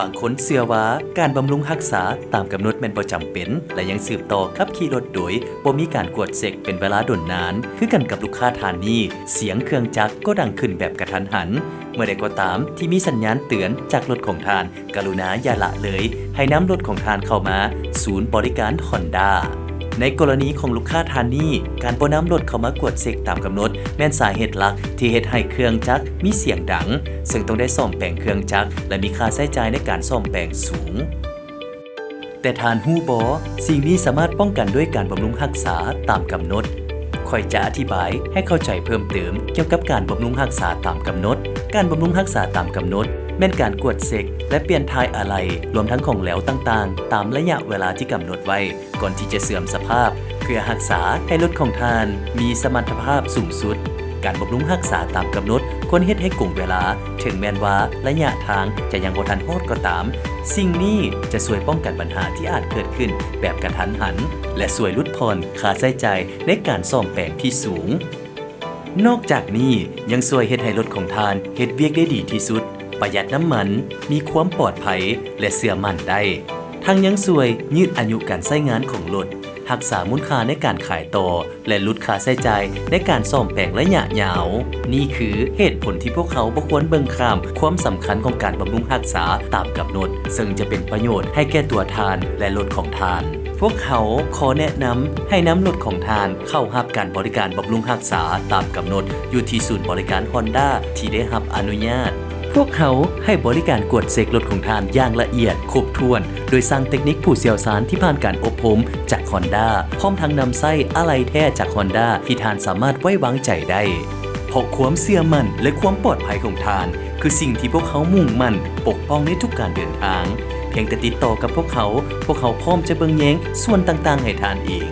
บางคนเชื่อว่าการบำรุงรักษาตามกำหนดแม่นบ่จำเป็นและยังสืบต่อขับขี่รถโดยบ่มีการกวดเช็คเป็นเวลาดนนานคือกันกับลูกค้าท่านนี้เสียงเครื่องจักรก็ดังขึ้นแบบกระทันหันเมื่อใดก็ตามที่มีสัญญาณเตือนจากรถของท่านกรุณาอย่าละเลยให้นำรถของท่านเข้ามาศูนย์บริการ Hondaในกรณีของลูกค้าท่านนี้การบ่นำรถเข้ามากวดเช็คตามกำหนดแม่นสาเหตุหลักที่เฮ็ดให้เครื่องจักรมีเสียงดังซึ่งต้องได้ซ่อมแปลงเครื่องจักรและมีค่าใช้จ่ายในการซ่อมแปลงสูงแต่ท่านฮู้บ่สิ่งนี้สามารถป้องกันด้วยการบำรุงรักษาตามกำหนดค่อยจะอธิบายให้เข้าใจเพิ่มเติมเกี่ยวกับการบำรุงรักษาตามกำหนดการบำรุงรักษาตามกำหนดแม่นการกวดเช็คและเปลี่ยนทายอะไหล่รวมทั้งของเหลวต่างๆตามระยะเวลาที่กำหนดไว้ก่อนที่จะเสื่อมสภาพเพื่อรักษาให้รถของท่านมีสมรรถภาพสูงสุดการบำรุงรักษาตามกำหนดควรเฮ็ดให้คงเวลาถึงแม้นว่าระยะทางจะยังบ่ทันฮอดก็ตามสิ่งนี้จะช่วยป้องกันปัญหาที่อาจเกิดขึ้นแบบกระทันหันและช่วยลดผ่อนค่าใช้จ่ายในการซ่อมแปลงที่สูงนอกจากนี้ยังช่วยเฮ็ดให้รถของท่านเฮ็ดเวียกได้ดีที่สุดประหยัดน้ำมันมีความปลอดภัยและเชื่อมั่นได้ทั้งยังช่วยยืดอายุการใช้งานของรถรักษามูลค่าในการขายต่อและลดค่าใช้จ่ายในการซ่อมแปลงระยะยาวนี่คือเหตุผลที่พวกเขาบ่ควรเบิ่งข้ามความสำคัญของการบำรุงรักษาตามกำหนดซึ่งจะเป็นประโยชน์ให้แก่ตัวทานและรถของทานพวกเขาขอแนะนำให้นำรถของทานเข้ารับการบริการบำรุงรักษาตามกำหนดอยู่ที่ศูนย์บริการ Honda ที่ได้รับอนุญาตพวกเขาให้บริการกวดเช็ครถของท่านอย่างละเอียดครบถ้วนโดยสร้างเทคนิคผู้เชี่ยวชาญที่ผ่านการอบรมจาก Honda พร้อมทั้งนำไส้อะไหล่แท้จาก Honda ที่ท่านสามารถไว้วางใจได้เพราะความเชื่อมั่นและความปลอดภัยของท่านคือสิ่งที่พวกเขามุ่งมั่นปกป้องในทุกการเดินทางเพียงแต่ติดต่อกับพวกเขาพร้อมจะเบิ่งแยงส่วนต่างๆให้ท่านเอง